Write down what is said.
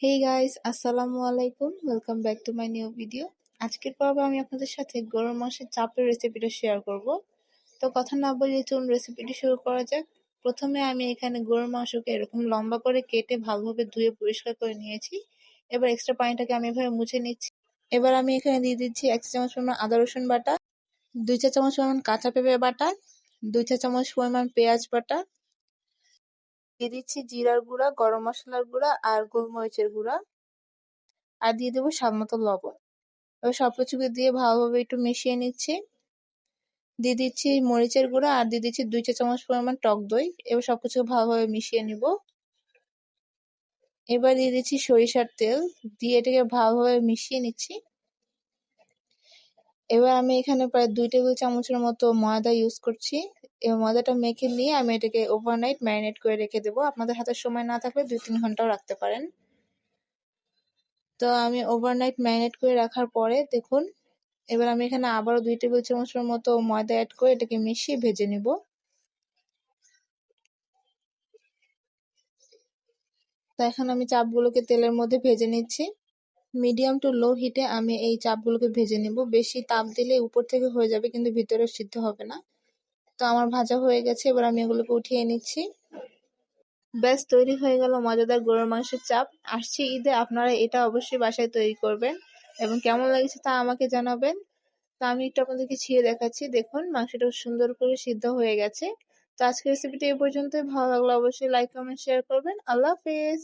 Hey guys, আসসালামু আলাইকুম। Welcome back to my new video. আজকের পর্বে আমি আপনাদের সাথে গরুর মাংসের চাপের রেসিপিটা শেয়ার করব। তো কথা না বলিয়ে চলুন রেসিপিটি শুরু করা যাক। প্রথমে আমি এখানে গরুর মাংসকে এরকম লম্বা করে কেটে ভালোভাবে ধুয়ে পরিষ্কার করে নিয়েছি। এবার এক্সট্রা পানিটাকে আমি এভাবে মুছে নিচ্ছি। এবার আমি এখানে দিয়ে দিচ্ছি 1 চা চামচ পরিমাণ আদা রসুন বাটা, 2 চা চামচ পরিমাণ কাঁচা পেঁপে বাটা, 2 চা চামচ পরিমাণ পেঁয়াজ বাটা, দিয়ে দিচ্ছি জিরার গুঁড়া, গরম মশলার গুঁড়া আর গোলমরিচের গুঁড়া, আর দিয়ে দেবো স্বাদ মতো লবণ। এবার সবকিছুকে দিয়ে ভালোভাবে একটু মিশিয়ে নিচ্ছি। দিয়ে দিচ্ছি মরিচের গুঁড়া আর দিয়ে দিচ্ছি 2 চা চামচ পরিমাণ টক দই। এবার সবকিছুকে ভালোভাবে মিশিয়ে নিব। এবার দিয়ে দিচ্ছি সরিষার তেল, দিয়ে এটাকে ভালোভাবে মিশিয়ে নিচ্ছি। এবার আমি এখানে প্রায় 2 টেবিল চামচের মতো ময়দা ইউজ করছি। এই ময়দাটা মেখে নিয়ে আমি এটাকে ওভারনাইট ম্যারিনেট করে রেখে দেবো। আপনাদের হাতে সময় না থাকলে 2-3 ঘন্টাও রাখতে পারেন। তো আমি ওভারনাইট ম্যারিনেট করে রাখার পরে দেখুন, এবার আমি এখানে আবারও 2 টেবিল চামচের মতো ময়দা অ্যাড করে এটাকে মিশিয়ে ভেজে নিব। তো এখন আমি চাপগুলোকে তেলের মধ্যে ভেজে নিচ্ছি। মিডিয়াম টু লো হিটে আমি এই চাপগুলোকে ভেজে নিব। বেশি তাপ দিলে উপর থেকে হয়ে যাবে কিন্তু ভিতরে সিদ্ধ হবে না। তো আমার ভাজা হয়ে গেছে, এবার আমি এগুলোকে উঠিয়ে নিচ্ছি। ব্যাস তৈরি হয়ে গেল মজাদার গরুর মাংসের চাপ। আসছে ঈদে, আপনারা এটা অবশ্যই বাসায় তৈরি করবেন এবং কেমন লেগেছে তা আমাকে জানাবেন। তো আমি একটু আপনাদেরকে ছিঁড়ে দেখাচ্ছি। দেখুন মাংসটা সুন্দর করে সিদ্ধ হয়ে গেছে। তো আজকের রেসিপিটা এই পর্যন্তই। ভালো লাগলে অবশ্যই লাইক, কমেন্ট, শেয়ার করবেন। আল্লাহ হাফেজ।